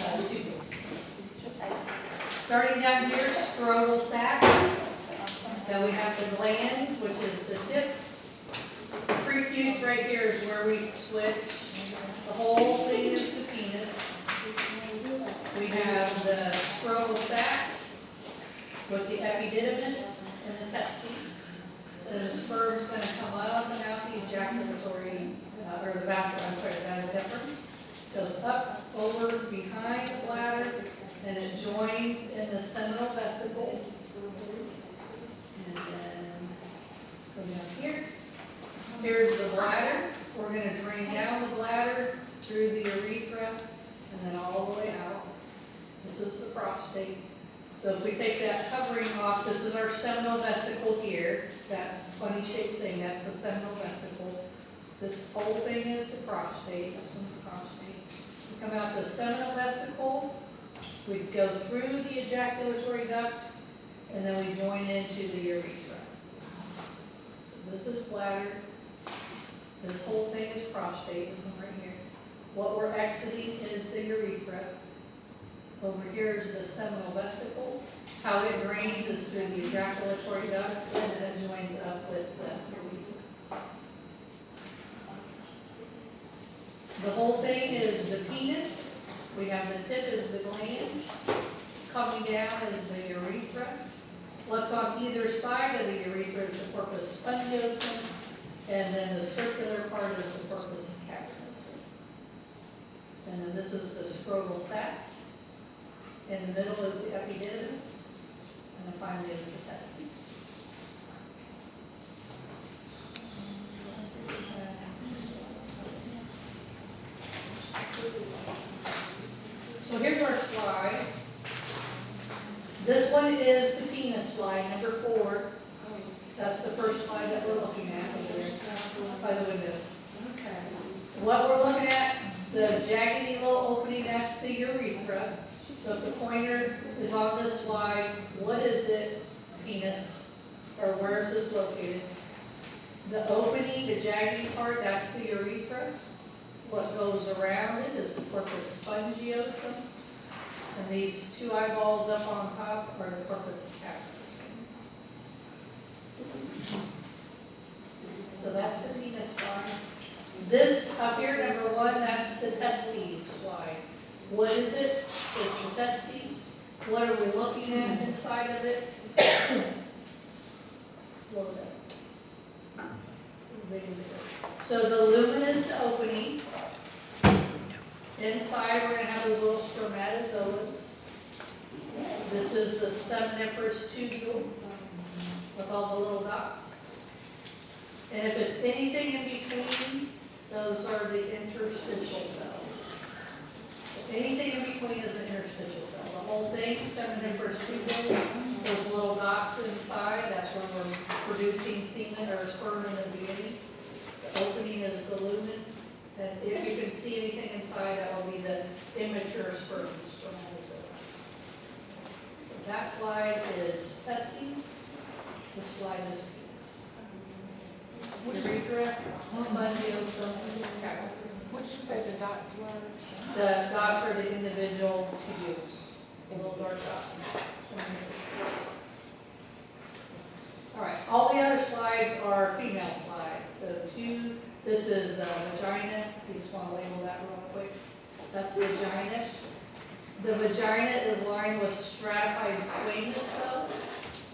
tubule. Starting down here, scrotal sac. Then we have the glands, which is the tip. The prepuce right here is where we switch. The whole thing is the penis. We have the scrotal sac with the epididymis and the testes. Then the sperm's going to come up and out the ejaculatory, or the vas deferens. Goes up, over, behind the bladder, and it joins in the seminal vesicle. And then go down here. Here's the bladder. We're going to drain down the bladder through the urethra and then all the way out. This is the prostate. So if we take that covering off, this is our seminal vesicle here. That funny shaped thing, that's the seminal vesicle. This whole thing is the prostate. This one's the prostate. We come out the seminal vesicle. We go through the ejaculatory duct, and then we join into the urethra. So this is bladder. This whole thing is prostate, this one right here. What we're exiting is the urethra. Over here is the seminal vesicle. How it drains is through the ejaculatory duct, and then it joins up with the urethra. The whole thing is the penis. We have the tip is the gland. Coming down is the urethra. What's on either side of the urethra is the corpus spongiosum, and then the circular part is the corpus cavernosum. And then this is the scrotal sac. In the middle is the epididymis, and then finally is the testes. So here's our slides. This one is the penis slide, number 4. That's the first slide that we're looking at over there by the window. Okay. What we're looking at, the jaggedy little opening, that's the urethra. So if the pointer is on this slide, what is it? Penis. Or where is this located? The opening, the jaggedy part, that's the urethra. What goes around it is the corpus spongiosum. And these 2 eyeballs up on top are the corpus cavernosum. So that's the penis slide. This up here, number 1, that's the testes slide. What is it? It's the testes. What are we looking at inside of it? What was that? So the lumen is the opening. Inside we're going to have those little spermatozoas. This is the seminiferous tubule with all the little dots. And if it's anything in between, those are the interstitial cells. Anything in between is an interstitial cell. The whole thing, seminiferous tubule, those little dots inside, that's where we're producing semen or sperm in the beginning. The opening is the lumen. And if you can see anything inside, that will be the immature spermatozoa. So that slide is testes. This slide is penis. Urethra, spongiosum, cavernosum. What did you say the dots were? The dots are the individual tubules, the little dark dots. All right, all the other slides are female slides. So this is vagina. You just want to label that real quick. That's vagina. The vagina is lined with stratified squamous cells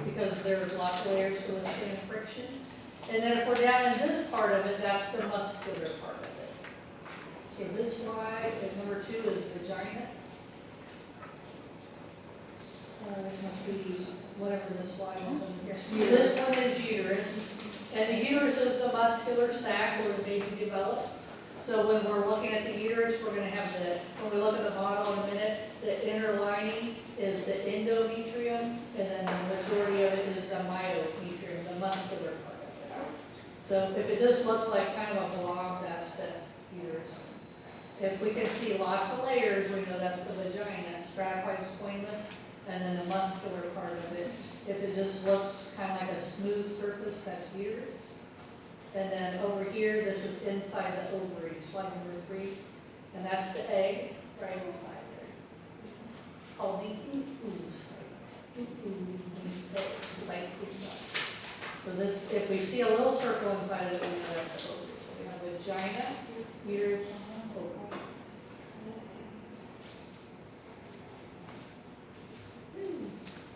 because there's lots of layers to withstand friction. And then if we're down in this part of it, that's the muscular part of it. So this slide, number 2, is vagina. This must be whatever this slide is. This one is uterus. And the uterus is the muscular sac where the baby develops. So when we're looking at the uterus, we're going to have when we look at the model in a minute, the inner lining is the endometrium, and then the majority of it is the myometrium, the muscular part of it. So if it just looks like kind of a blob, that's the uterus. If we can see lots of layers, we know that's the vagina, stratified squamous, and then the muscular part of it. If it just looks kind of like a smooth surface, that's uterus. And then over here, this is inside the ovary, slide number 3. And that's the egg, right inside there. Called the ooh site. Ooh site inside. So this, if we see a little circle inside of it, we know that's the ovary. So we have vagina, uterus, ovary.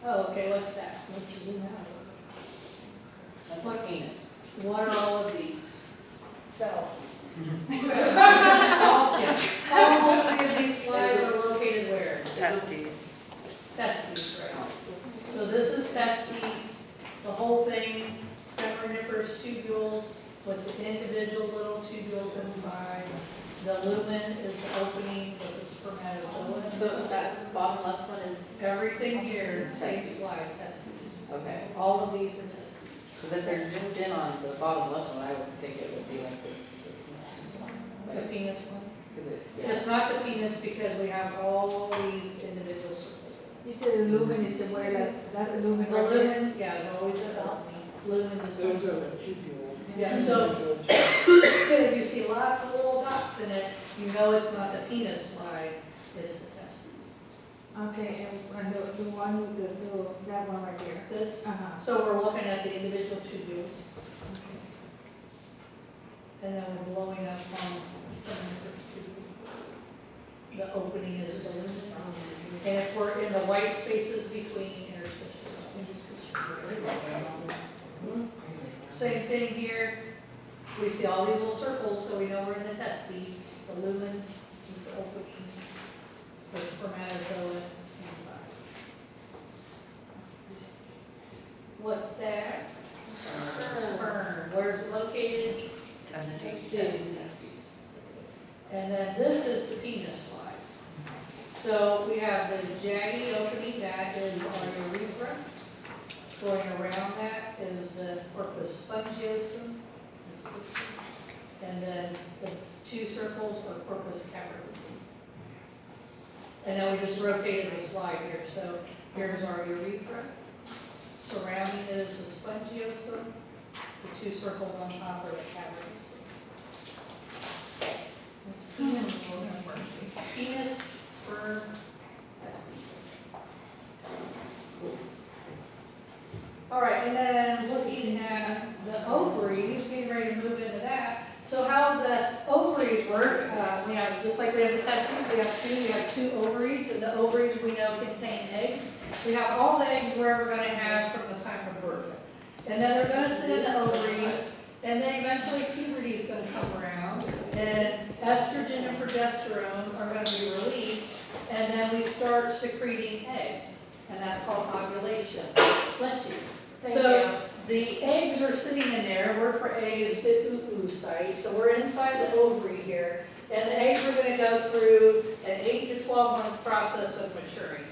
Oh, okay, what's that? Let's zoom out. That's what penis. What are all of these? Cells. All three of these slides are located where? Testes. Testes, right. So this is testes, the whole thing, seminiferous tubules with the individual little tubules inside. The lumen is the opening with the spermatozoa. So that bottom left one is, Everything here is same Testes. slide, testes. okay. All of these are testes. Because if they're zoomed in on the bottom left one, I would think it would be like the The penis one. Is it? Yeah. It's not the penis because we have all these individual circles. You said the lumen is the way, like, that's the lumen The right there? lumen, yeah, is always a lumen is Those always. are the tubules. Yeah, so if you see lots of little dots in it, you know it's not the penis slide, it's the testes. Okay, and the one with that one right there. This, Uh-huh. so we're looking at the individual tubules, Okay. and then we're blowing up on some of the tubule. The opening is the lumen. And if we're in the white spaces between interstitials. Same thing here, we see all these little circles, so we know we're in the testes, the lumen is the opening, the spermatozoa inside. What's that? Sperm, where's it located? Testes. And then this is the penis slide. So we have the jaggy opening, that is our urethra. Going around that is the corpus spongiosum. That's this one. And then the two circles are corpus cavernosum. And then we just rotated the slide here. So here's our urethra. Surrounding it is the spongiosum. The two circles on top are the cavernosum. Penis, sperm, testes. All right, and then looking at the ovaries, getting ready to move into that. So how the ovaries work, we have, just like we have the testes, we have two ovaries, and the ovaries we know contain eggs. We have all the eggs we're ever going to have from the time of birth. And then they're going to sit in the ovaries, and then eventually puberty is going to come around, and estrogen and progesterone are going to be released, and then we start secreting eggs, and that's called ovulation. Bless you. So the eggs are sitting in there. Word for egg is the ooh site. So we're inside the ovary here, and the eggs are going to go through an 8 to 12 month process of maturing.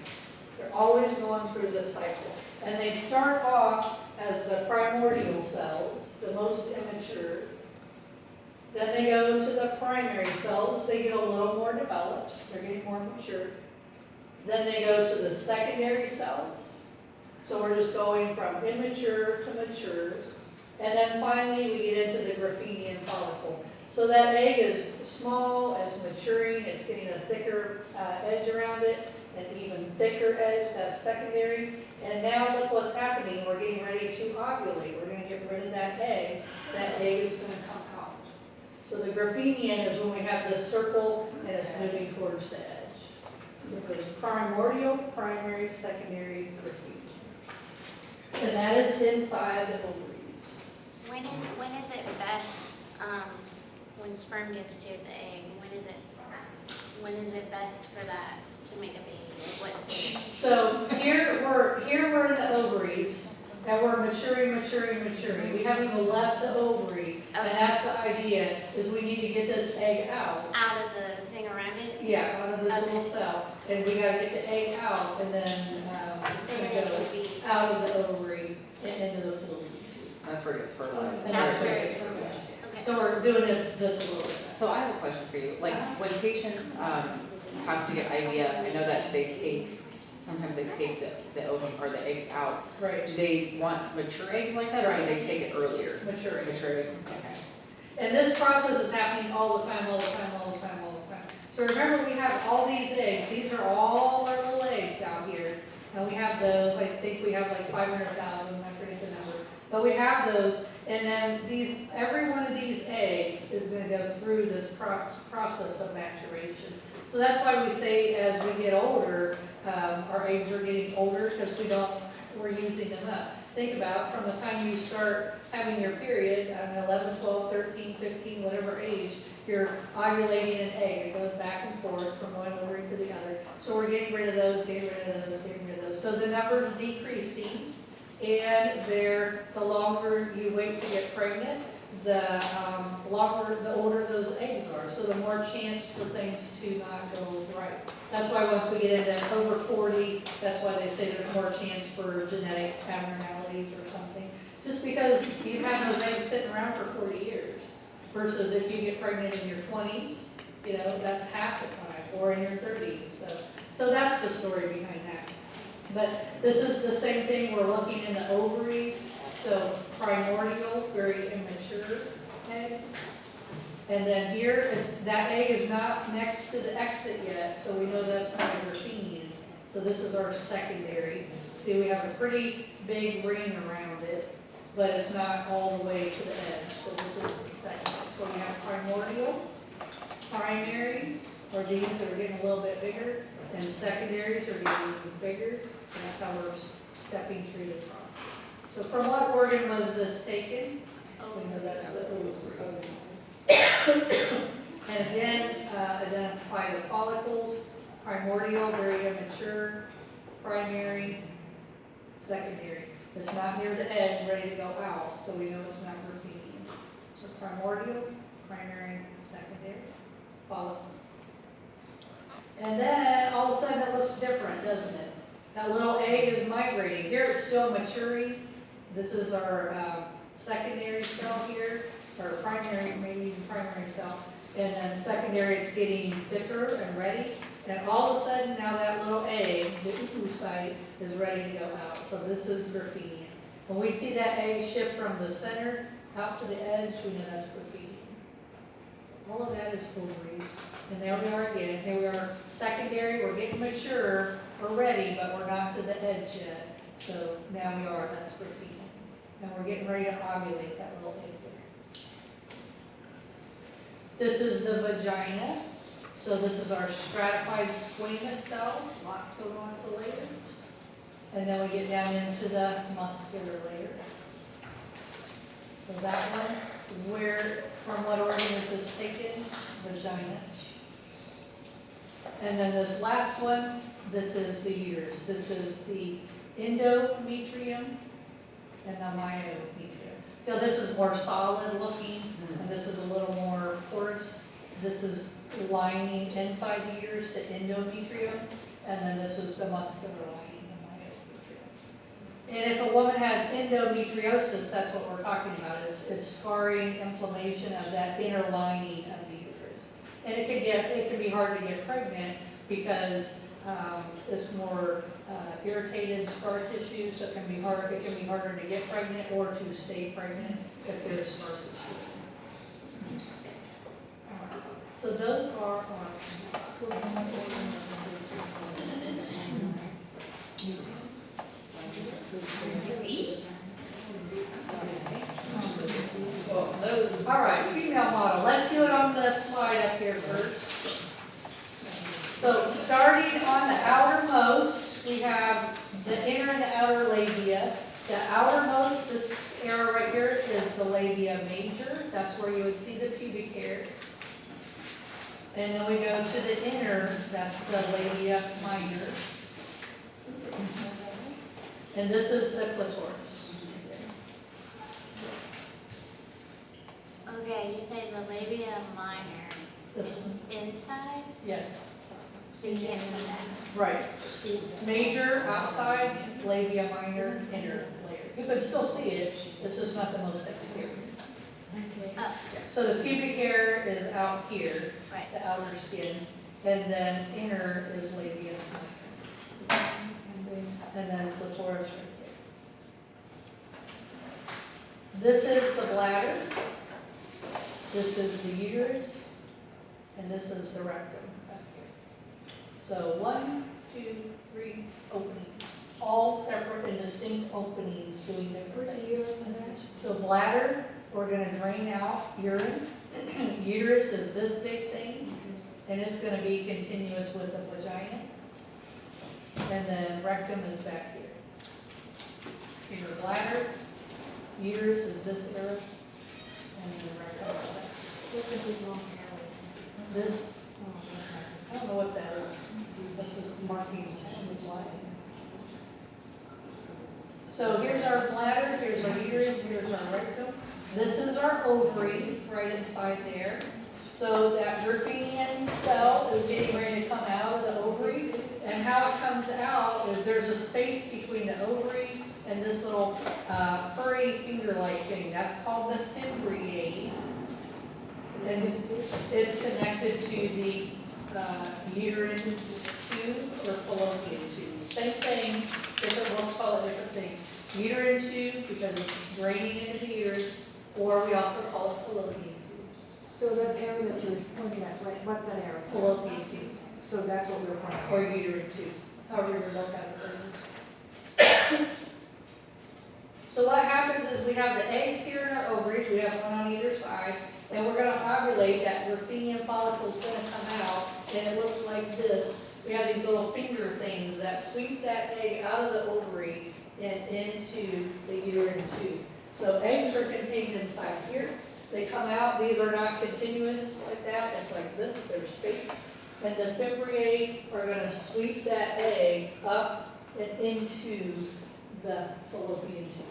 They're always going through this cycle, and they start off as the primordial cells, the most immature. Then they go to the primary cells. They get a little more developed. They're getting more mature. Then they go to the secondary cells. So we're just going from immature to mature. And then finally we get into the Graphenian follicle. So that egg is small, it's maturing, it's getting a thicker edge around it, an even thicker edge, that's secondary. And now look what's happening, we're getting ready to ovulate. We're going to get rid of that egg. That egg is going to come out. So the Graphenian is when we have this circle and it's moving towards the edge. It goes primordial, primary, secondary, Graphenian. And that is inside the ovaries. When is it best, when sperm gets to the egg, when is it best for that to make a baby? Like what stage? So here we're in the ovaries, and we're maturing. We haven't even left the ovary, and that's the idea, is we need to get this egg out. Out of the thing around it? Yeah, out of this Okay. little cell, and we gotta get the egg out, and then it's And gonna then it would go be, out of the ovary and into the fallopian tube. That's where it gets fertilized. And That's where where it it's gets fertilized. okay. So we're doing this a little bit. So I have a question for you. Like when patients have to get IVF, I know that sometimes they take the ovum or the eggs out. Right. Do they want mature eggs like that, or do they take it earlier? Maturing. Mature eggs, okay. And this process is happening all the time. So remember, we have all these eggs, these are all our little eggs out here. And we have those, I think we have like 500,000, I forget the number. But we have those, and then these, every one of these eggs is gonna go through this process of maturation. So that's why we say as we get older, our eggs are getting older because we're using them up. Think about from the time you start having your period, 11, 12, 13, 15, whatever age, you're ovulating an egg. It goes back and forth from one ovary to the other. So we're getting rid of those, getting rid of those, getting rid of those. So the number's decreasing, and the longer you wait to get pregnant, the older those eggs are. So the more chance for things to not go right. That's why once we get into over 40, that's why they say there's more chance for genetic abnormalities or something. Just because you've had those eggs sitting around for 40 years. Versus if you get pregnant in your 20s, that's half the time, or in your 30s. So that's the story behind that. But this is the same thing, we're looking in the ovaries. So primordial, very immature eggs. And then here, that egg is not next to the exit yet, so we know that's not a graphene. So this is our secondary. See, we have a pretty big ring around it, but it's not all the way to the edge. So this is the secondary. So we have primordial, primaries, or these are getting a little bit bigger, and secondaries are getting even bigger. And that's how we're stepping through the process. So from what organ was this taken? We know that's the ovary. And again, identify the follicles, primordial, very immature, primary, secondary. It's not near the edge, ready to go out, so we know it's not graphene. So primordial, primary, secondary, follicles. And then all of a sudden it looks different, doesn't it? That little egg is migrating. Here it's still maturing. This is our secondary cell here, or primary, maybe even primary cell. And then secondary, it's getting thicker and ready. And all of a sudden now that little egg, the oocyte, is ready to go out. So this is graphene. When we see that egg shift from the center out to the edge, we know that's graphene. All of that is ovaries. And there we are again. Here we are, secondary. We're getting mature. We're ready, but we're not to the edge yet. So now we are. That's graphene. And we're getting ready to ovulate that little egg there. This is the vagina. So this is our stratified squamous cells. Lots of layers. And then we get down into the muscular layer. So that one, from what organ is this taken? Vagina. And then this last one, this is the uterus. This is the endometrium and the myometrium. So this is more solid looking, and this is a little more porous. This is lining inside the uterus, the endometrium, and then this is the muscular lining, the myometrium. And if a woman has endometriosis, that's what we're talking about. It's scarring, inflammation of that inner lining of the uterus. And it can be hard to get pregnant because it's more irritated scar tissue, so it can be harder to get pregnant or to stay pregnant if there's scar tissue. So those are our all right, female model. Let's do it on the slide up here first. So starting on the outermost, we have the inner and the outer labia. The outermost, this arrow right here, is the labia major. That's where you would see the pubic hair. And then we go to the inner, that's the labia minor. And this is the clitoris. Okay, you say the labia minor This is one. inside, Yes, so you can't see that. right. Major outside, labia minor inner layer. You can still see it, it's just not the most exterior. Oh, So the pubic hair is out here, right. the outer skin, and then inner is labia minor. And then clitoris right there. This is the bladder. This is the uterus. and this is the rectum back here. So 1, 2, 3 openings, all separate and distinct openings doing different Where's the things. uterus in that? So bladder, we're gonna drain out urine. Uterus is this big thing, and it's gonna be continuous with the vagina. And then rectum is back here. Here's your bladder, uterus is this area, and then the rectum is back What's the big long here. This, I don't know what that is. This is marking on the slide. So here's our bladder, here's our uterus, here's our rectum. This is our ovary right inside there. So that Ruffinian cell is getting ready to come out of the ovary. And how it comes out is there's a space between the ovary and this little furry finger-like thing. That's called the fimbriae. And it's connected to the uterine tube or fallopian tube. Same thing, different ones call it different things. Uterine tube because it's draining into the uterus, or we also call it fallopian tube. So that area that you're pointing at, right, what's that area? Fallopian tube, So that's what we were pointing at. or uterine tube, however your look has it. So what happens is we have the eggs here in our ovaries, we have one on either side, and we're gonna ovulate, that Ruffinian follicle is gonna come out, and it looks like this. We have these little finger things that sweep that egg out of the ovary and into the uterine tube. So eggs are contained inside here. They come out, these are not continuous like that, it's like this, there's space. And the fimbriae are gonna sweep that egg up and into the fallopian tube.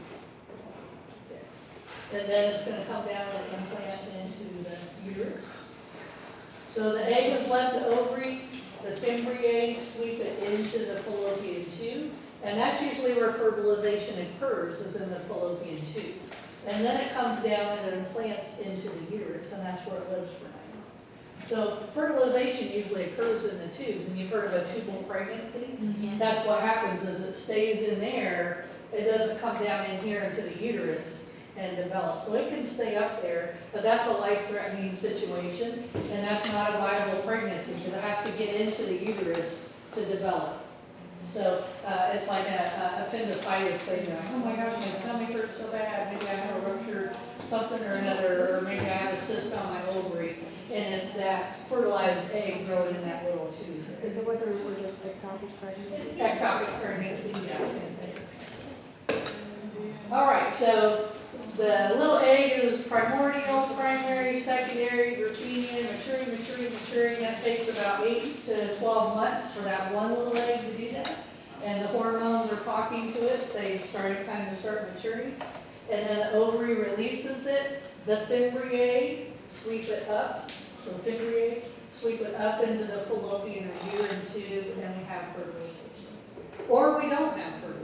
And then it's gonna come down and implant into the uterus. So the egg has left the ovary, the fimbriae sweep it into the fallopian tube, and that's usually where fertilization occurs, is in the fallopian tube. And then it comes down and it implants into the uterus, and that's where it lives for 9 months. So fertilization usually occurs in the tubes, and you've heard of a tubal pregnancy? Yeah. That's what happens, is it stays in there, it doesn't come down in here into the uterus and develop. So it can stay up there, but that's a life-threatening situation, and that's not a viable pregnancy, because it has to get into the uterus to develop. So it's like a appendicitis thing, like, oh my gosh, my stomach hurts so bad, maybe I have a ruptured something or another, or maybe I have a cyst on my ovary, and it's that fertilized egg growing in that little tube. Is it what they were just ectopic pregnancy? Ectopic pregnancy, yeah, same thing. All right, so the little egg is primordial, primary, secondary, Ruffinian, maturing. That takes about 8 to 12 months for that one little egg to do that. And the hormones are talking to it, so they start maturing. And then the ovary releases it. The fimbriae sweep it up. So the fimbriae sweep it up into the fallopian or uterine tube, and then we have fertilization. Or we don't have fertilization.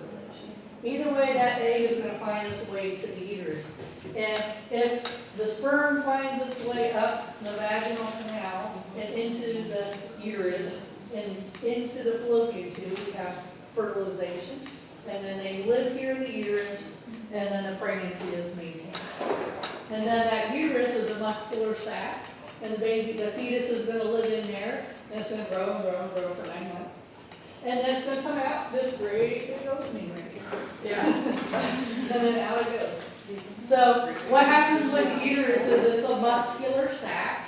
Either way, that egg is going to find its way to the uterus. And if the sperm finds its way up the vaginal canal and into the uterus and into the fallopian tube, we have fertilization. And then they live here in the uterus, and then the pregnancy is maintained. And then that uterus is a muscular sac, and the fetus is going to live in there, and it's going to grow and grow and grow for 9 months. And then it's going to come out this great big opening right here. Yeah. And then out it goes. So what happens with the uterus is it's a muscular sac,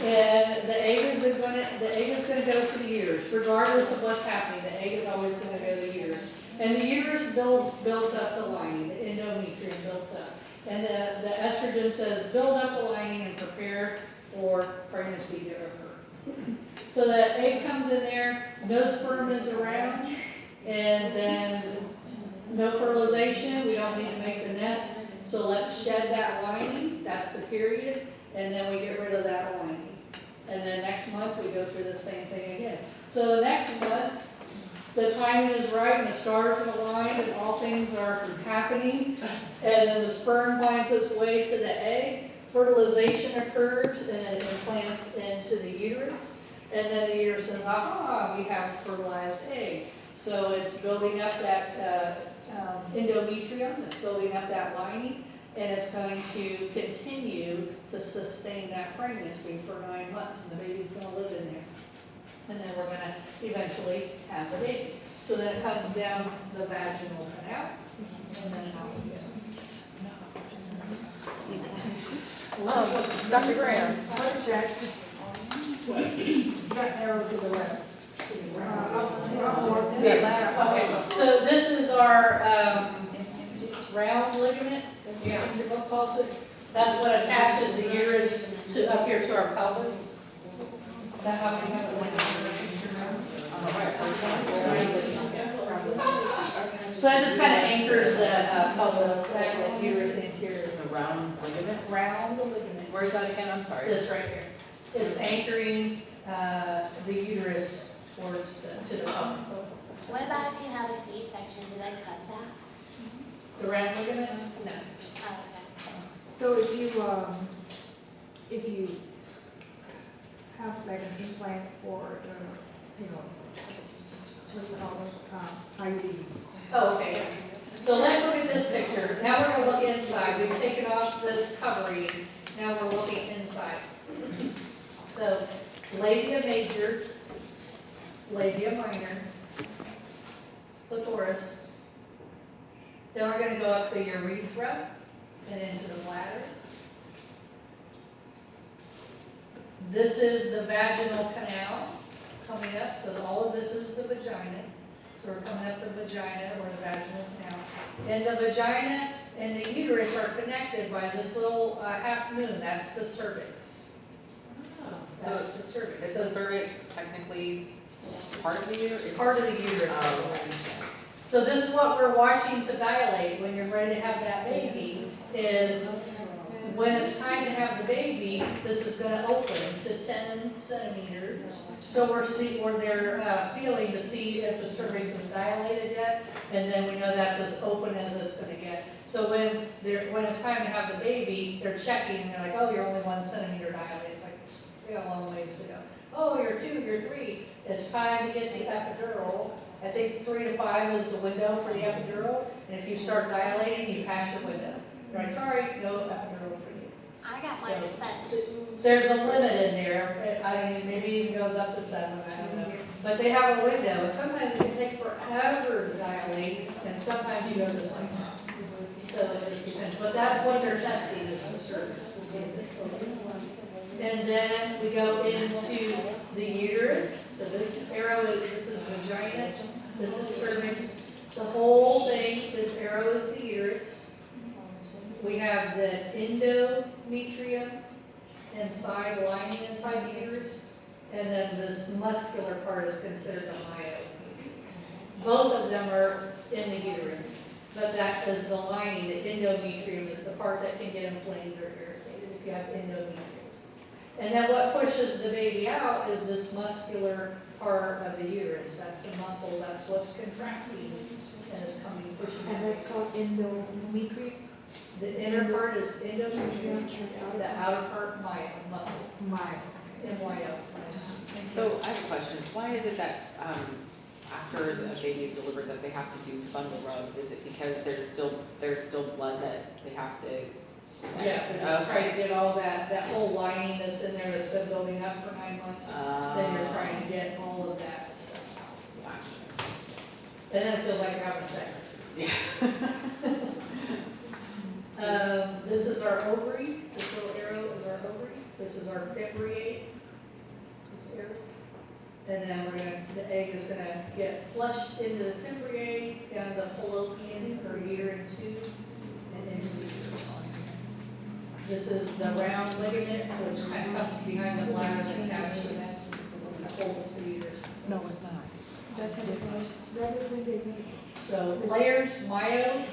and the egg is going to go to the uterus, regardless of what's happening. The egg is always going to go to the uterus. And the uterus builds up the lining, the endometrium builds up. And the estrogen says, build up the lining and prepare for pregnancy to occur. So the egg comes in there, no sperm is around, and then no fertilization, we don't need to make the nest. So let's shed that lining, that's the period, and then we get rid of that lining. And then next month we go through the same thing again. So the next month, the timing is right and the stars are aligned and all things are happening. And then the sperm finds its way to the egg, fertilization occurs, and then it implants into the uterus. And then the uterus says, aha, we have a fertilized egg. So it's building up that endometrium, it's building up that lining. and it's going to continue to sustain that pregnancy for 9 months, and the baby's gonna live in there. And then we're gonna eventually have the baby. So then it comes down the vaginal canal, and then out we go. Dr. Graham. What is that? That arrow to the left. Up more. Okay, so this is our round ligament, yeah, your book calls it. That's what attaches the uterus to up here to our pelvis. That how we have it. So that just kind of anchors the pelvis, the uterus anterior. The round ligament? Round ligament. Where's that again? I'm sorry. This right here. It's anchoring the uterus towards to the pelvis. What about if you have a C-section, do they cut that? The round ligament? No. Oh, okay. So if you have like an implant for the, what do you call those, IUDs. Oh, okay. So let's look at this picture. Now we're gonna look inside. We've taken off this covering. Now we're looking inside. So labia major, labia minor, clitoris. Then we're gonna go up the urethra and into the bladder. This is the vaginal canal coming up, so all of this is the vagina. So we're coming up the vagina or the vaginal canal. And the vagina and the uterus are connected by this little half moon, that's the cervix. That's the cervix. Is the cervix technically part of the uterus? It's Part of the uterus. Oh. So this is what we're watching to dilate when you're ready to have that baby, is when it's time to have the baby, this is gonna open to 10 centimeters. So they're feeling to see if the cervix is dilated yet, and then we know that's as open as it's gonna get. So when it's time to have the baby, they're checking, and they're like, oh, you're only 1 centimeter dilated. It's like, we got a long ways to go. Oh, you're 2, you're 3. It's time to get the epidural. I think 3 to 5 is the window for the epidural, and if you start dilating, you pass your window. You're like, sorry, no epidural for you. I got mine So- at 7. There's a limit in there, I mean, maybe it even goes up to 7, I don't know. But they have a window, and sometimes it can take forever to dilate, and sometimes you go this way. So it just depends, but that's what they're testing, is the cervix, to see if it's open. And then we go into the uterus, so this is vagina, this is cervix. The whole thing, this arrow is the uterus. We have the endometrium inside, lining inside the uterus, and then this muscular part is considered the myometrium. Both of them are in the uterus, but that is the lining. The endometrium is the part that can get inflamed or irritated if you have endometriosis. And then what pushes the baby out is this muscular part of the uterus. That's the muscle, that's what's contracting and is coming, pushing And out. that's called endometrium. The inner part is endometrium, the outer part muscle, MYO. So I have a question. Why is it that after the baby is delivered that they have to do bundle rubs? Is it because there's still blood that they have to? Yeah, they're just trying to get all that whole lining that's in there that's been building up for 9 months. Then you're trying to get all of that stuff out. Gotcha. And then it feels like you're having sex. Yeah. This is our ovary. This little arrow is our ovary. This is our fimbriate. This arrow. And then the egg is gonna get flushed into the fimbriate, down the fallopian or uterine tube, and into the uterus. This is the round ligament, which kind of comes behind the bladder and attaches and holds the uterus. No, it's not. That's different. That is when they make it. So layers, myo,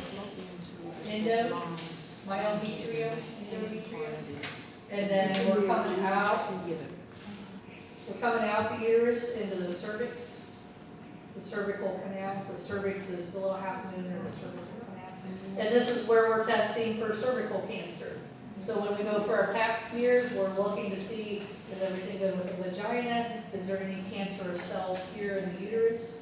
endo, myometrium, endometrium, and then we're coming out. We're coming out the uterus into the cervix, the cervical canal. The cervix is the little half moon or the cervical canal. And this is where we're testing for cervical cancer. So when we go for our pap smears, we're looking to see, is everything good with the vagina? Is there any cancerous cells here in the uterus?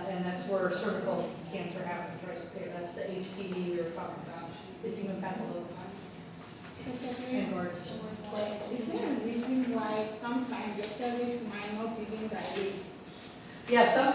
And that's where cervical cancer happens right there. That's the HPV we were talking about. the human papilloma. And GARDs. But is there a reason why sometimes the cervix might not even dilate? Yeah, sometimes